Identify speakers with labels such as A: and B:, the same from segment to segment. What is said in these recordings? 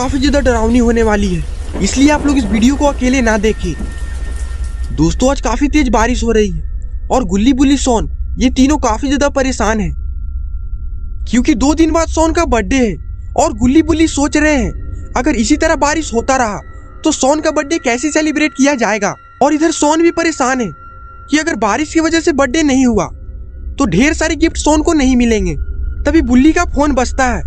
A: काफी ज्यादा डरावनी होने वाली है, इसलिए आप लोग इस वीडियो को अकेले ना देखें। दोस्तों आज काफी तेज बारिश हो रही है और गुल्ली बुल्ली सोन ये तीनों काफी ज्यादा परेशान हैं, क्योंकि 2 दिन बाद सोन का बर्थडे है और गुल्ली बुल्ली सोच रहे हैं अगर इसी तरह बारिश होता रहा तो सोन का बर्थडे कैसे सेलिब्रेट किया जाएगा। और इधर सोन भी परेशान है कि अगर बारिश की वजह से बर्थडे नहीं हुआ तो ढेर सारे गिफ्ट सोन को नहीं मिलेंगे। तभी बुल्ली का फोन बजता है।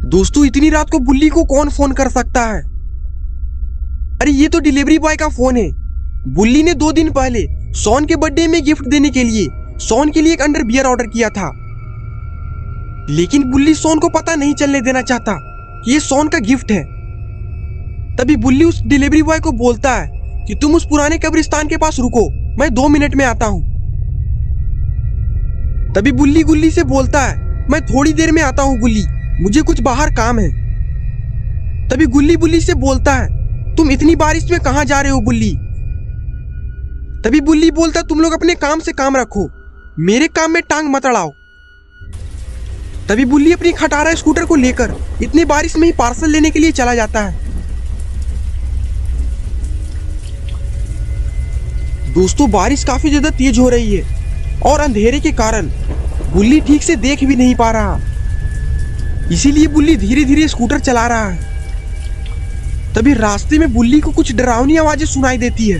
A: दोस्तों इतनी रात को बुल्ली को कौन फोन कर सकता है? अरे ये तो डिलीवरी बॉय का फोन है। बुल्ली ने 2 दिन पहले सोन के बर्थडे में गिफ्ट देने के लिए सोन के लिए एक अंडरवियर ऑर्डर किया था, लेकिन बुल्ली सोन को पता नहीं चलने देना चाहता कि ये सोन का गिफ्ट है। तभी बुल्ली उस डिलीवरी बॉय को बोलता है कि तुम उस पुराने कब्रिस्तान के पास रुको, मैं 2 मिनट में आता हूं। तभी बुल्ली गुल्ली से बोलता है मैं थोड़ी देर में आता हूं गुल्ली, मुझे कुछ बाहर काम है। तभी गुल्ली बुल्ली से बोलता है तुम इतनी बारिश में कहां जा रहे हो बुल्ली? तभी बुल्ली बोलता तुम लोग अपने काम से काम रखो, मेरे काम में टांग मत अड़ाओ। तभी बुल्ली अपनी खटारा स्कूटर को लेकर इतनी बारिश में ही पार्सल लेने के लिए चला जाता है। दोस्तों बारिश काफी ज्यादा तेज हो रही है और अंधेरे के कारण बुल्ली ठीक से देख भी नहीं पा रहा, इसीलिए बुल्ली धीरे धीरे स्कूटर चला रहा है। तभी रास्ते में बुल्ली को कुछ डरावनी आवाजें सुनाई देती है।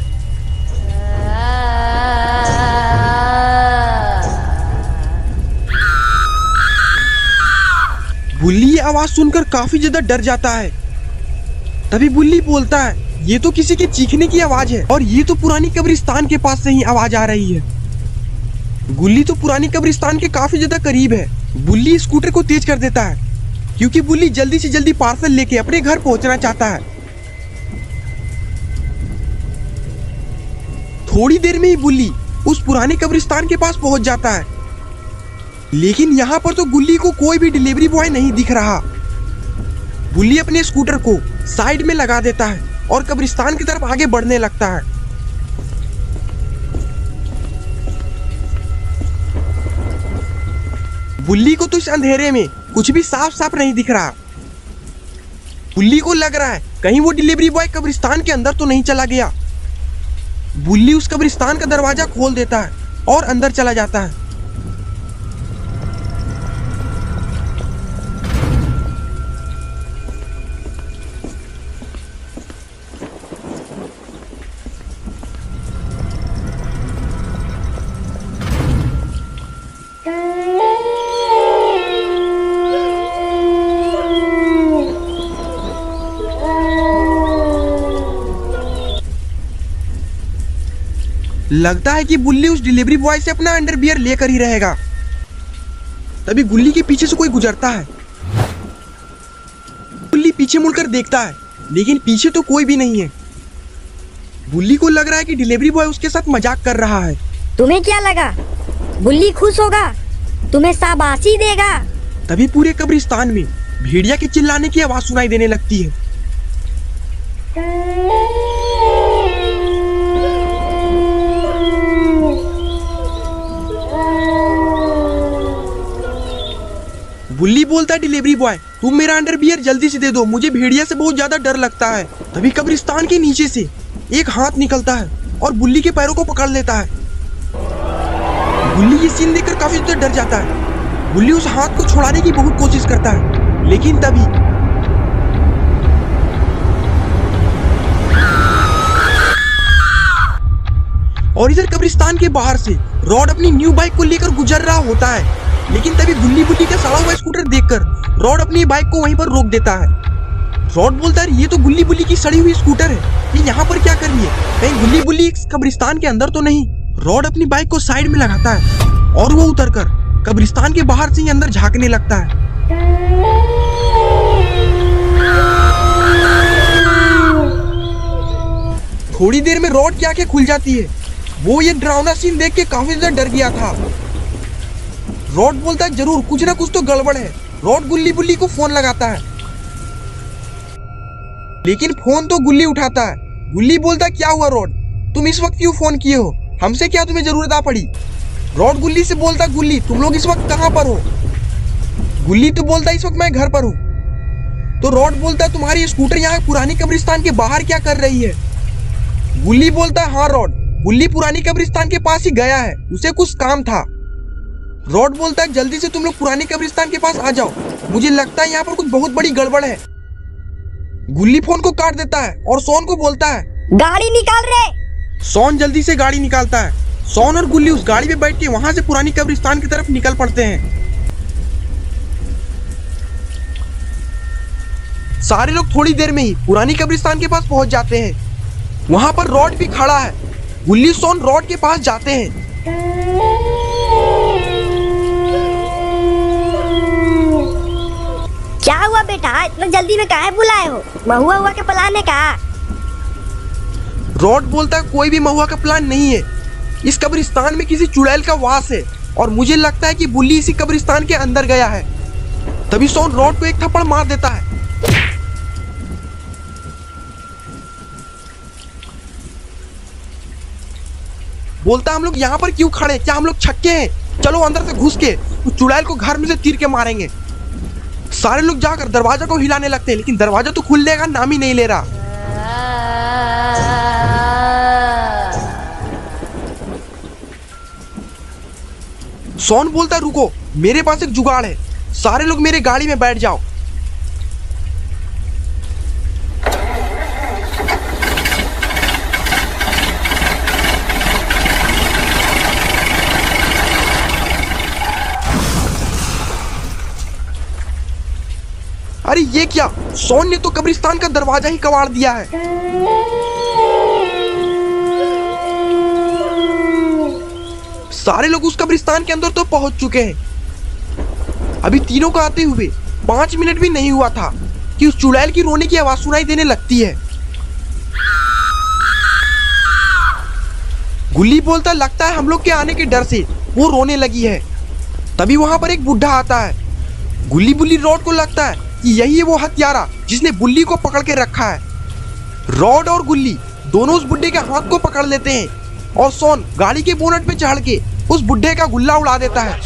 A: बुल्ली ये आवाज सुनकर काफी ज्यादा डर जाता है। तभी बुल्ली बोलता है ये तो किसी के चीखने की आवाज है और ये तो पुरानी कब्रिस्तान के पास से ही आवाज आ रही है। गुल्ली तो पुरानी कब्रिस्तान के काफी ज्यादा करीब है। बुल्ली स्कूटर को तेज कर देता है क्योंकि बुल्ली जल्दी से जल्दी पार्सल लेके अपने घर पहुंचना चाहता है। थोड़ी देर में ही बुल्ली उस पुराने कब्रिस्तान के पास पहुंच जाता है, लेकिन यहाँ पर तो गुल्ली को कोई भी डिलीवरी बॉय नहीं दिख रहा। बुल्ली अपने स्कूटर को साइड में लगा देता है और कब्रिस्तान की तरफ आगे बढ़ने लगता है। बुल्ली को तो इस अंधेरे में कुछ भी साफ साफ नहीं दिख रहा। बुल्ली को लग रहा है कहीं वो डिलीवरी बॉय कब्रिस्तान के अंदर तो नहीं चला गया। बुल्ली उस कब्रिस्तान का दरवाजा खोल देता है और अंदर चला जाता है। लगता है कि बुल्ली उस डिलीवरी बॉय से अपना अंडरवियर लेकर ही रहेगा। तभी गुल्ली के पीछे से कोई गुजरता है। बुल्ली पीछे मुड़कर देखता है, लेकिन पीछे तो कोई भी नहीं है। बुल्ली को लग रहा है कि डिलीवरी बॉय उसके साथ मजाक कर रहा है।
B: तुम्हें क्या लगा बुल्ली खुश होगा, तुम्हें शाबाशी देगा?
A: तभी पूरे कब्रिस्तान में भेड़िया के चिल्लाने की आवाज सुनाई देने लगती है। बुल्ली बोलता है डिलीवरी बॉय तुम मेरा अंडरवियर जल्दी से दे दो, मुझे भेड़िया से बहुत ज्यादा डर लगता है। तभी कब्रिस्तान के नीचे से एक हाथ निकलता है और बुल्ली के पैरों को पकड़ लेता है। बुल्ली ये सीन देखकर काफी ज्यादा डर जाता है। बुल्ली उस हाथ को छुड़ाने की बहुत कोशिश करता है, लेकिन तभी और इधर कब्रिस्तान के बाहर से रॉड अपनी न्यू बाइक को लेकर गुजर रहा होता है, लेकिन तभी गुल्ली बुल्ली का सड़ा हुआ स्कूटर देखकर रॉड अपनी बाइक को वहीं पर रोक देता है। रॉड बोलता है ये तो गुल्ली बुल्ली की सड़ी हुई स्कूटर है, ये यहाँ पर क्या कर रही है, कहीं गुल्ली बुल्ली इस कब्रिस्तान के अंदर तो नहीं। रॉड अपनी बाइक को साइड में लगाता है और वो उतरकर कब्रिस्तान के बाहर से ही अंदर झांकने लगता है। थोड़ी देर में रॉड की आंखें खुल जाती है। वो ये डरावना सीन देख के काफी ज्यादा डर गया था। रॉड बोलता है जरूर कुछ ना कुछ तो गड़बड़ है। रॉड गुल्ली बुल्ली को फोन लगाता है, लेकिन फोन तो गुल्ली उठाता है। गुल्ली बोलता है क्या हुआ रॉड, तुम इस वक्त क्यों फोन किए हो, हमसे क्या तुम्हें जरूरत आ पड़ी? रॉड गुल्ली से बोलता, गुल्ली तुम लोग इस वक्त कहाँ पर हो? गुल्ली तो बोलता इस वक्त मैं घर पर हूँ। तो रॉड बोलता तुम्हारी स्कूटर यहाँ पुरानी कब्रिस्तान के बाहर क्या कर रही है? गुल्ली बोलता हाँ रॉड, गुल्ली पुरानी कब्रिस्तान के पास ही गया है, उसे कुछ काम था। रॉड बोलता है जल्दी से तुम लोग पुरानी कब्रिस्तान के पास आ जाओ, मुझे लगता है यहाँ पर कुछ बहुत बड़ी गड़बड़ है। गुल्ली फोन को काट देता है और सोन को बोलता है
B: गाड़ी निकाल रहे।
A: सोन जल्दी से गाड़ी निकालता है। सोन और गुल्ली उस गाड़ी में बैठ के वहां से पुरानी कब्रिस्तान की तरफ निकल पड़ते हैं। सारे लोग थोड़ी देर में ही पुरानी कब्रिस्तान के पास पहुंच जाते हैं। वहां पर रॉड भी खड़ा है। गुल्ली सोन रॉड के पास जाते हैं।
B: क्या हुआ बेटा, इतना जल्दी में काहे बुलाए हो? महुआ हुआ के प्लान है का?
A: रॉड बोलता है कोई भी महुआ का प्लान नहीं है, इस कब्रिस्तान में किसी चुड़ैल का वास है और मुझे लगता है कि बुल्ली इसी कब्रिस्तान के अंदर गया है। तभी सोन रॉड को एक थप्पड़ मार देता है। बोलता हम लोग यहाँ पर क्यों खड़े, क्या हम लोग छक्के हैं? चलो अंदर से घुस के उस चुड़ैल को घर में से तीर के मारेंगे। सारे लोग जाकर दरवाजा को हिलाने लगते हैं, लेकिन दरवाजा तो खुलने का नाम ही नहीं ले रहा। सोन बोलता रुको, मेरे पास एक जुगाड़ है, सारे लोग मेरे गाड़ी में बैठ जाओ। अरे ये क्या, सोन ने तो कब्रिस्तान का दरवाजा ही कबाड़ दिया है। सारे लोग उस कब्रिस्तान के अंदर तो पहुंच चुके हैं। अभी तीनों को आते हुए 5 मिनट भी नहीं हुआ था कि उस चुड़ैल की रोने की आवाज सुनाई देने लगती है। गुल्ली बोलता लगता है हम लोग के आने के डर से वो रोने लगी है। तभी वहां पर एक बुढ़ा आता है। गुल्ली बुल्ली रॉड को लगता है कि यही है वो हत्यारा जिसने बुल्ली को पकड़ के रखा है। रॉड और गुल्ली दोनों उस बुड्ढे के हाथ को पकड़ लेते हैं और सोन गाड़ी के बोनट पे चढ़ के उस बुड्ढे का गुल्ला उड़ा देता है।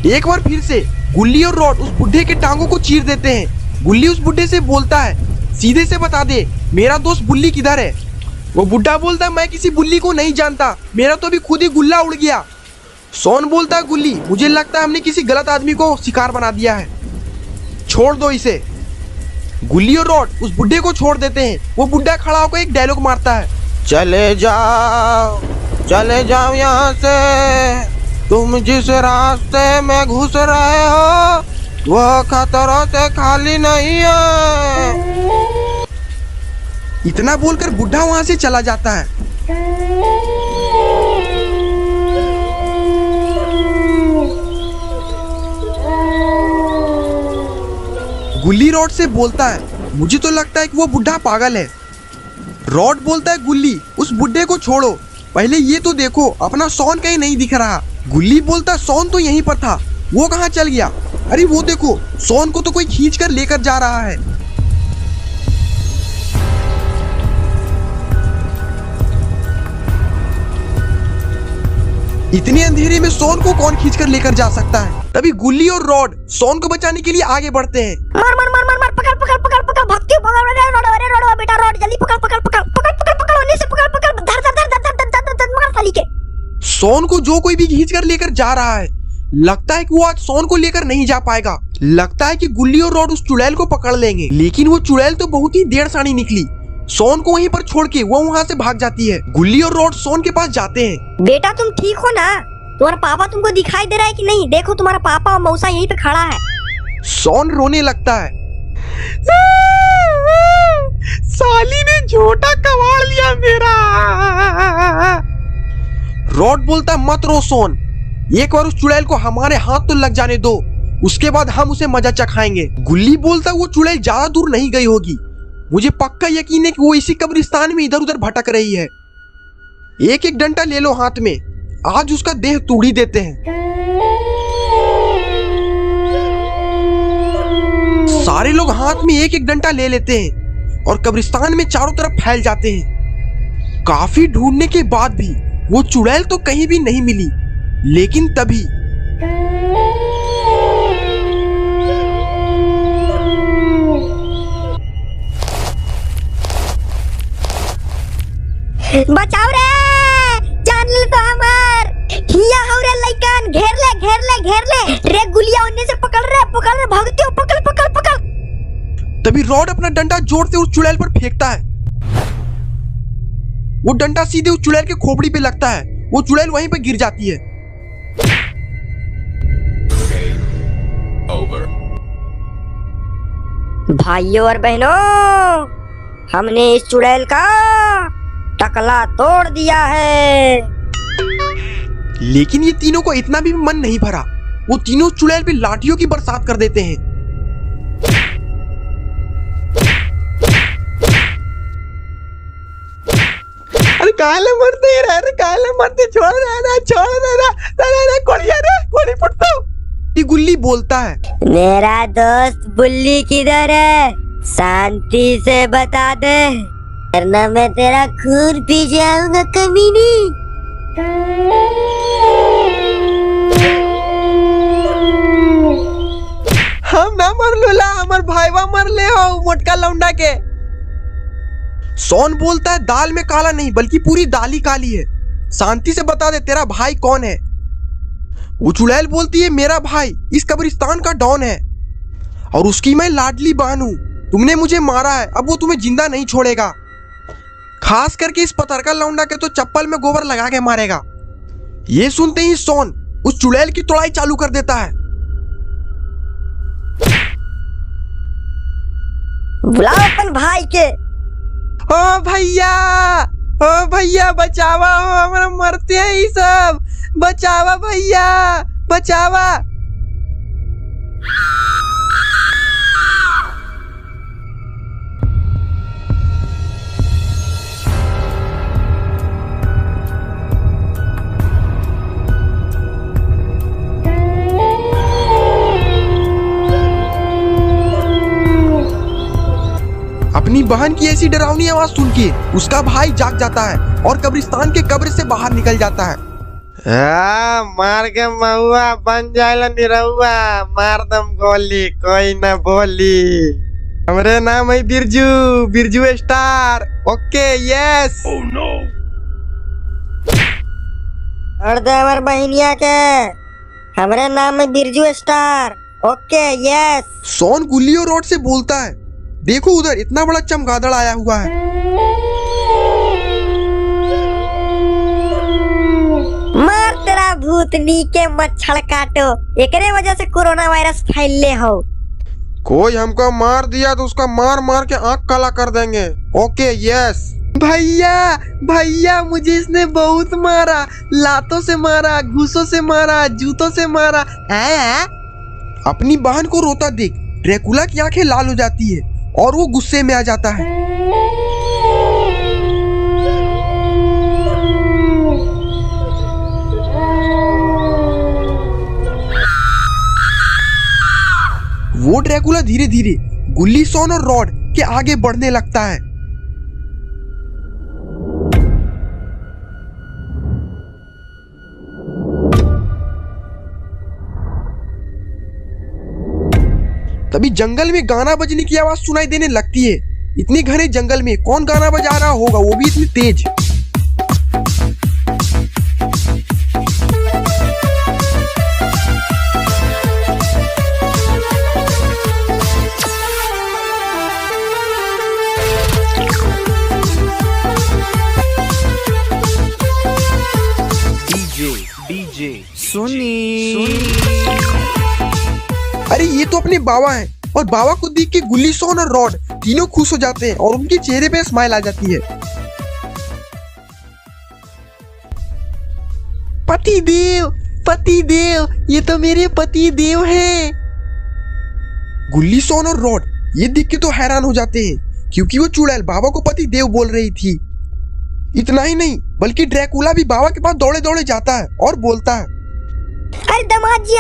A: एक बार फिर से गुल्ली और रॉड उस बुड्ढे के टांगों को चीर देते हैं। गुल्ली उस बुड्ढे से बोलता है सीधे से बता दे मेरा दोस्त बुल्ली किधर है? वो बुड्ढा बोलता है मैं किसी बुल्ली को नहीं जानता, मेरा तो अभी खुद ही गुल्ला उड़ गया। सोन बोलता है गुल्ली मुझे लगता है हमने किसी गलत आदमी को शिकार बना दिया है, छोड़ दो इसे। गुल्ली और रॉड उस बुड्ढे को छोड़ देते हैं। वो बुड्ढा खड़ा होकर एक डायलॉग मारता है चले जाओ यहाँ से, तुम जिस रास्ते में घुस रहे हो वह खतरों से खाली नहीं है। इतना बोलकर बुड्ढा वहां से चला जाता है। गुल्ली रॉड से बोलता है मुझे तो लगता है कि वो बुड्ढा पागल है। रॉड बोलता है गुल्ली उस बुड्ढे को छोड़ो, पहले ये तो देखो अपना सोन कहीं नहीं दिख रहा। गुल्ली बोलता है सोन तो यहीं पर था, वो कहाँ चल गया? अरे वो देखो सोन को तो कोई खींच कर लेकर जा रहा है। इतने अंधेरे में सोन को कौन खींचकर लेकर जा सकता है? तभी गुल्ली और रॉड सोन को बचाने के लिए आगे बढ़ते हैं।
B: मार मार मार मार मार, पकड़ पकड़ पकड़ पकड़, भागती हूँ, पकड़ रॉड बेटा, रॉड जल्दी पकड़ पकड़ पकड़ पकड़ पकड़ पकड़, उन्हीं से पकड़ पकड़, धर धर धर धर धर धर धर, मार साली के।
A: सोन को जो कोई भी खींचकर लेकर जा रहा है, लगता है कि वो आज सोन को लेकर नहीं जा पाएगा। लगता है कि गुल्ली और रॉड उस चुड़ैल को पकड़ लेंगे, लेकिन वो चुड़ैल तो बहुत ही देर सानी निकली। सोन को वहीं पर छोड़ के वो वहां से भाग जाती है। गुल्ली और रॉड सोन के पास जाते हैं।
B: बेटा तुम ठीक हो ना? तुम्हारा पापा तुमको दिखाई दे रहा है कि नहीं? देखो तुम्हारा पापा और मौसा यहीं पे खड़ा है।
A: सोन रोने लगता है साली ने झोटा कबाड़ लिया मेरा। रॉड बोलता मत रो सोन, एक बार उस चुड़ैल को हमारे हाथ तो लग जाने दो, उसके बाद हम उसे मजा चखाएंगे। गुल्ली बोलता वो चुड़ैल ज्यादा दूर नहीं गई होगी, मुझे पक्का यकीन है कि वो इसी कब्रिस्तान में इधर उधर भटक रही है। एक एक डंडा ले लो हाथ में, आज उसका देह तोड़ी देते हैं। सारे लोग हाथ में एक एक डंडा ले लेते हैं और कब्रिस्तान में चारों तरफ फैल जाते हैं। काफी ढूंढने के बाद भी वो चुड़ैल तो कहीं भी नहीं मिली, लेकिन तभी
B: बचाओ रे, जान ले तो हमार हिया हो रे लइकन, घेर ले रे गुलिया उन्ने से पकड़ रे भागते हो, पकड़।
A: तभी रॉड अपना डंडा जोर से उस चुड़ैल पर फेंकता है। वो डंडा सीधे उस चुड़ैल के खोपड़ी पे लगता है। वो चुड़ैल वहीं पे गिर जाती है।
B: भाइयों और बहनों, हमने इस चुड़ैल का टकला तोड़ दिया है।
A: लेकिन ये तीनों को इतना भी मन नहीं भरा। वो तीनों चुड़ैल पे लाठियों की बरसात कर देते हैं। अरे काले मरते रे, काले मरते, छोड़ रे कोड़ी पड़ता। ये गुल्ली बोलता है,
B: मेरा दोस्त बुल्ली किधर है? शांति से बता दे, वरना मैं तेरा खून पी जाऊंगा कमीनी।
A: हम ना मर लूला, हमार भाईवा मर ले हो मोटका लौंडा के। सोन बोलता है, दाल में काला नहीं बल्कि पूरी दाल ही काली है। शांति से बता दे तेरा भाई कौन है। वो चुड़ैल बोलती है, मेरा भाई इस कब्रिस्तान का डॉन है और उसकी मैं लाडली बहन हूं। तुमने मुझे मारा है, अब वो तुम्हें जिंदा नहीं छोड़ेगा। खास करके इस पतरका लौंडा के तो चप्पल में गोबर लगा के मारेगा। ये सुनते ही सोन उस चुड़ैल की तोड़ाई चालू कर देता है।
B: बुलाओ अपन भाई के।
A: ओ भैया बचावा, हो हमारा मरते हैं ये सब, बचावा भैया बचावा। अपनी बहन की ऐसी डरावनी आवाज सुन के उसका भाई जाग जाता है और कब्रिस्तान के कब्र से बाहर निकल जाता है।
C: मार के महुआ बन जाएला निरहुआ, मार दम गोली कोई न बोली। हमरे नाम है बिरजू स्टार। Okay yes.
B: और दे हमार बहनिया के, हमरे नाम है बिरजू स्टार। Okay yes.
A: सोन गुल्ली और रोड से बोलता है, देखो उधर इतना बड़ा चमगादड़ आया हुआ है।
B: मार तेरा भूतनी के मच्छर काटो, एकरे वजह से कोरोना वायरस फैलले हो।
A: कोई हमको मार दिया तो उसका मार के आंख काला कर देंगे। Okay yes. भैया मुझे इसने बहुत मारा, लातों से मारा, घूसों से मारा, जूतों से मारा। अपनी बहन को रोता देख ड्रैकुला की आंखें लाल हो जाती है और वो गुस्से में आ जाता है। वो ड्रैकुला धीरे धीरे गुल्ली, सोन और रॉड के आगे बढ़ने लगता है। तभी जंगल में गाना बजने की आवाज सुनाई देने लगती है। इतने घने जंगल में कौन गाना बजा रहा होगा, वो भी इतनी तेज।
D: डीजे सुनी।
A: अरे ये तो अपने बाबा हैं। और बाबा को देख के गुल्ली, सोन और रॉड तीनों खुश हो जाते हैं और उनके चेहरे पे स्माइल आ जाती है। पति देव, ये तो मेरे पति देव हैं। गुल्ली, सोन और रॉड ये देख के तो हैरान हो जाते हैं, क्योंकि वो चुड़ैल बाबा को पति देव बोल रही थी। इतना ही नहीं बल्कि ड्रैकुला भी बाबा के पास दौड़े दौड़े जाता है और बोलता है,
B: अरे दामाद जी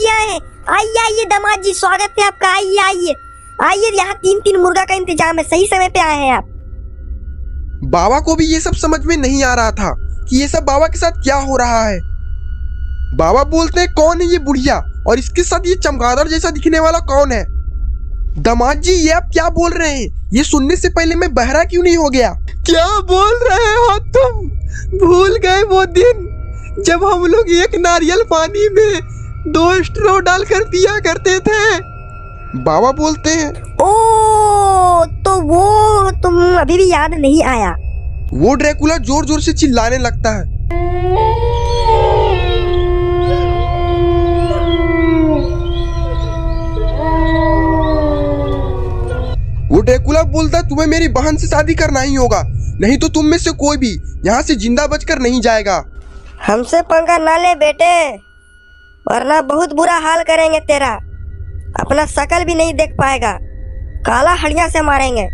B: आए हैं, आइए दामाद जी, स्वागत है आपका, आइए। आइए, यहाँ 3-3 मुर्गा का इंतजाम है, सही समय पे आए हैं आप।
A: बाबा को भी ये सब समझ में नहीं आ रहा था कि ये सब बाबा के साथ क्या हो रहा है। बाबा बोलते हैं, कौन है ये बुढ़िया और इसके साथ ये चमगादड़ जैसा दिखने वाला कौन है? दामाद जी, ये आप क्या बोल रहे हैं? ये सुनने से पहले मैं बहरा क्यों नहीं हो गया?
C: क्या बोल रहे हो तुम? भूल गए वो दिन जब हम लोग एक नारियल पानी में 2 स्ट्रॉ डालकर पिया करते थे?
A: बाबा बोलते हैं,
B: ओ तो वो तुम अभी भी याद नहीं आया?
A: वो ड्रैकुला जोर जोर से चिल्लाने लगता है। वो ड्रैकुला बोलता है, तुम्हें मेरी बहन से शादी करना ही होगा, नहीं तो तुम में से कोई भी यहाँ से जिंदा बचकर नहीं जाएगा।
B: हमसे पंगा ना ले बेटे, वरना बहुत बुरा हाल करेंगे तेरा। अपना शकल भी नहीं देख पाएगा, काला हड़िया से मारेंगे।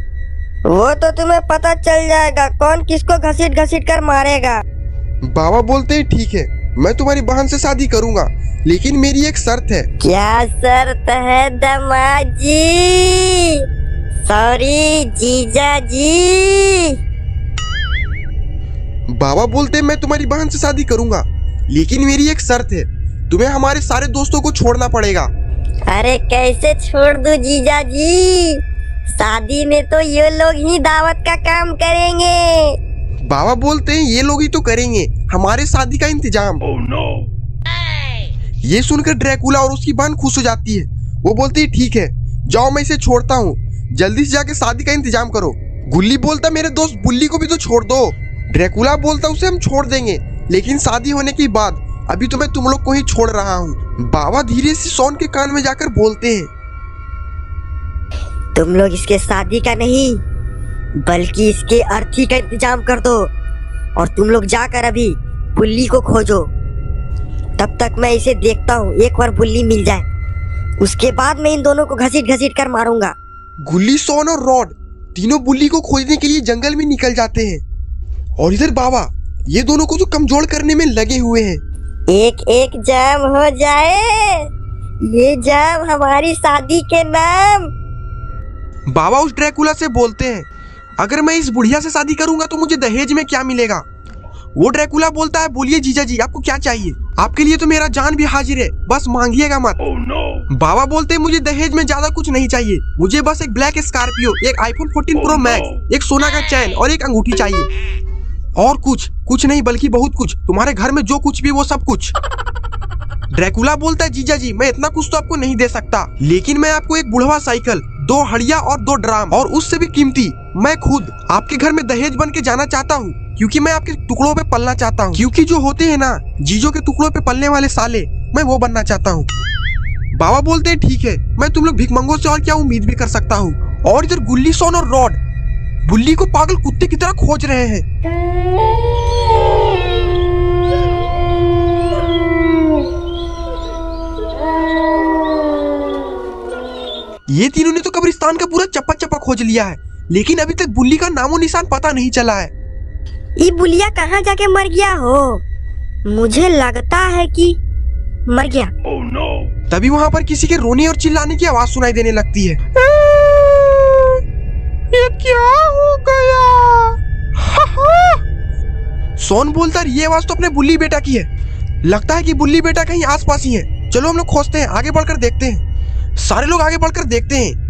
B: वो तो तुम्हें पता चल जाएगा कौन किसको घसीट घसीट कर मारेगा।
A: बाबा बोलते हैं, ठीक है, मैं तुम्हारी बहन से शादी करूंगा, लेकिन मेरी एक शर्त है।
B: क्या शर्त है दामाद जी? सॉरी जीजा जी।
A: बाबा बोलते हैं, मैं तुम्हारी बहन से शादी करूंगा, लेकिन मेरी एक शर्त है, तुम्हें हमारे सारे दोस्तों को छोड़ना पड़ेगा।
B: अरे कैसे छोड़ दूं जीजा जी? शादी में तो ये लोग ही दावत का काम करेंगे।
A: बाबा बोलते हैं, ये लोग ही तो करेंगे हमारे शादी का इंतजाम। ये सुनकर ड्रैकुला और उसकी बहन खुश हो जाती है। वो बोलती है, ठीक है, जाओ, मैं इसे छोड़ता हूँ, जल्दी से जाके शादी का इंतजाम करो। गुल्ली बोलता, मेरे दोस्त बुल्ली को भी तो छोड़ दो। ड्रैकुला बोलता, उसे हम छोड़ देंगे, लेकिन शादी होने के बाद। अभी तो मैं तुम लोग को ही छोड़ रहा हूँ। बाबा धीरे से शॉन के कान में जाकर बोलते हैं,
B: तुम लोग इसके शादी का नहीं बल्कि इसके अर्थी का इंतजाम कर दो, और तुम लोग जाकर अभी बुल्ली को खोजो। तब तक मैं इसे देखता हूँ, एक बार बुल्ली मिल जाए उसके बाद मैं इन दोनों को घसीट घसीट कर मारूंगा।
A: गुल्ली, शॉन और रॉड तीनों बुल्ली को खोजने के लिए जंगल में निकल जाते हैं, और इधर बाबा ये दोनों को तो कमजोर करने में लगे हुए हैं।
B: एक एक जाम हो जाए, ये जाम हमारी शादी के नाम।
A: बाबा उस ड्रैकुला से बोलते हैं, अगर मैं इस बुढ़िया से शादी करूंगा तो मुझे दहेज में क्या मिलेगा? वो ड्रैकुला बोलता है, बोलिए जीजा जी, आपको क्या चाहिए? आपके लिए तो मेरा जान भी हाजिर है, बस मांगिएगा मत। बाबा बोलते हैं, मुझे दहेज में ज्यादा कुछ नहीं चाहिए, मुझे बस एक ब्लैक स्कॉर्पियो, एक आईफोन 14 प्रो मैक्स, एक सोना का चैन और एक अंगूठी चाहिए। और कुछ नहीं बल्कि बहुत कुछ, तुम्हारे घर में जो कुछ भी वो सब कुछ। ड्रैकुला बोलता है, जीजा जी, मैं इतना कुछ तो आपको नहीं दे सकता, लेकिन मैं आपको एक बुढ़वा साइकिल, 2 हड़िया और 2 ड्राम, और उससे भी कीमती मैं खुद आपके घर में दहेज बन के जाना चाहता हूँ, क्योंकि मैं आपके टुकड़ों पे पलना चाहता हूँ। क्योंकि जो होते हैं ना जीजों के टुकड़ों पे पलने वाले साले, मैं वो बनना चाहता हूँ। बाबा बोलते हैं, ठीक है, मैं तुम लोग भिखमंगों से और क्या उम्मीद भी कर सकता हूँ। और इधर गुल्ली, शॉन और रॉड बुल्ली को पागल कुत्ते की तरह खोज रहे हैं। ये तीनों ने तो कब्रिस्तान का पूरा चप्पा चप्पा खोज लिया है, लेकिन अभी तक बुल्ली का नामो निशान पता नहीं चला है।
B: ये बुलिया कहाँ जाके मर गया हो? मुझे लगता है कि मर गया।
A: तभी वहाँ पर किसी के रोने और चिल्लाने की आवाज सुनाई देने लगती है। ये क्या हो गया? सोन बोलता है, ये आवाज तो अपने बुल्ली बेटा की है। लगता है कि बुल्ली बेटा कहीं आसपास ही है। चलो हम लोग खोजते हैं, आगे बढ़कर देखते हैं। सारे लोग आगे बढ़कर देखते हैं।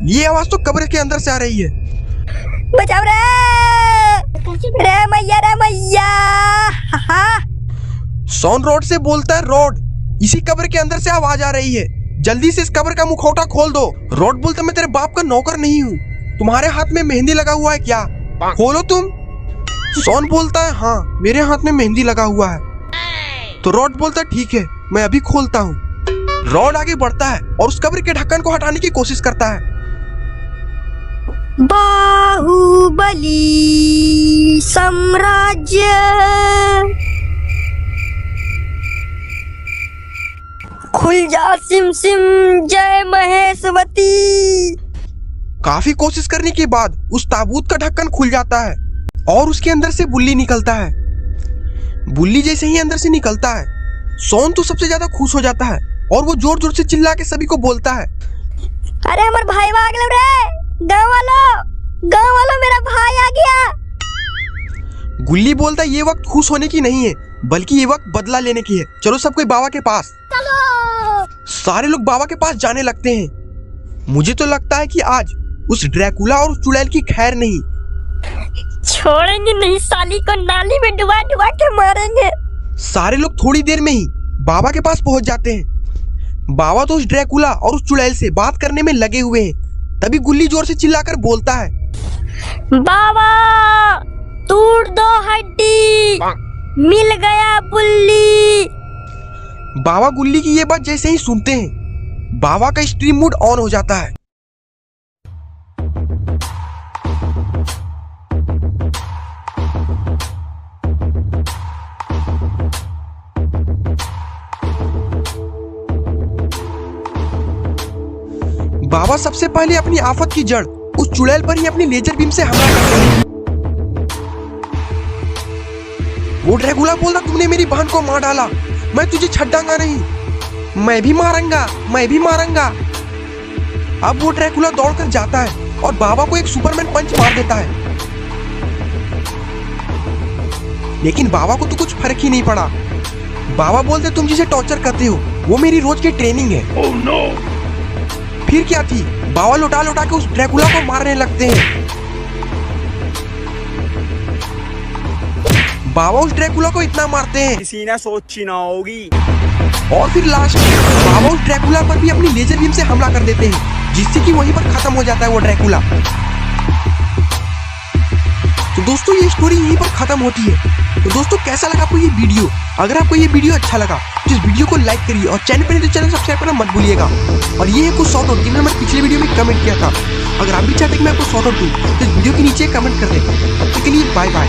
A: ये आवाज तो कब्र के अंदर से आ रही है।
B: बचाओ रे मैया, रे मैया।
A: सोन रॉड से बोलता है, रॉड, इसी कब्र के अंदर से आवाज आ रही है, जल्दी से इस कब्र का मुखौटा खोल दो। रॉड बोलता, मैं तेरे बाप का नौकर नहीं हूँ, तुम्हारे हाथ में मेहंदी लगा हुआ है क्या? खोलो तुम। सोन बोलता है, हाँ, मेरे हाथ में मेहंदी लगा हुआ है। तो रॉड बोलता है, ठीक है, मैं अभी खोलता हूँ। रॉड आगे बढ़ता है और उस कब्र के ढक्कन को हटाने की कोशिश करता है।
B: बाहुबली साम्राज्य। खुल जा सिम सिम, जय महेशवती।
A: काफी कोशिश करने के बाद उस ताबूत का ढक्कन खुल जाता है और उसके अंदर से बुल्ली निकलता है। बुल्ली जैसे ही अंदर से निकलता है, सोन तो सबसे ज्यादा खुश हो जाता है और वो जोर जोर से चिल्ला के सभी को बोलता है,
B: अरे हमार भाई आ गया रे, गाँव वालों मेरा भाई आ गया।
A: गुल्ली बोलता है ये वक्त खुश होने की नहीं है, बल्कि ये वक्त बदला लेने की है। चलो सब कोई बाबा के पास। सारे लोग बाबा के पास जाने लगते हैं। मुझे तो लगता है कि आज उस ड्रैकुला और उस चुड़ैल की खैर नहीं।
B: छोड़ेंगे नहीं, साली को नाली में डुबा डुबा के मारेंगे।
A: सारे लोग थोड़ी देर में ही बाबा के पास पहुंच जाते हैं। बाबा तो उस ड्रैकुला और उस चुड़ैल से बात करने में लगे हुए हैं। तभी गुल्ली जोर से चिल्लाकर बोलता है,
B: बाबा तोड़ दो हड्डी, मिल गया बुल्ली।
A: बाबा गुल्ली की ये बात जैसे ही सुनते हैं, बाबा का स्ट्रीम मोड ऑन हो जाता है। बाबा सबसे पहले अपनी आफत की जड़ उस चुड़ैल पर ही अपनी लेजर बीम से हमला करते हैं। वो ड्रैकुला बोलता, तुमने मेरी बहन को मार डाला, मैं तुझे छड्डांगा नहीं, मैं भी मारूंगा। अब वो ड्रैकुला दौड़कर जाता है और बाबा को एक सुपरमैन पंच मार देता है। लेकिन बाबा को तो कुछ फर्क ही नहीं पड़ा। बाबा बोलते, तुम जिसे टॉर्चर करते हो वो मेरी रोज की ट्रेनिंग है। oh, no. फिर क्या थी, बाबा लौटा लौटा के उस ड्रैकुला को मारने लगते हैं। बाबा उस ड्रैकुला को इतना मारते हैं
D: किसी ने सोची ना होगी।
A: और फिर लास्ट में बाबा उस ड्रैकुला पर भी अपनी लेजर बीम से हमला कर देते हैं, जिससे कि वहीं पर खत्म हो जाता है वो ड्रैकुला। तो दोस्तों ये स्टोरी यहीं पर खत्म होती है। तो दोस्तों कैसा लगा आपको ये वीडियो? अगर आपको ये वीडियो अच्छा लगा तो इस वीडियो को लाइक करिए और चैनल पर नहीं तो चैनल सब्सक्राइब करना मत भूलिएगा। और ये है कुछ शॉर्ट आउट जिन्होंने मैंने पिछले वीडियो में कमेंट किया था। अगर आप भी चाहते हैं कि मैं आपको शॉर्ट आउट दूं तो इस वीडियो के नीचे कमेंट कर दें। तब तक के लिए बाय बाय।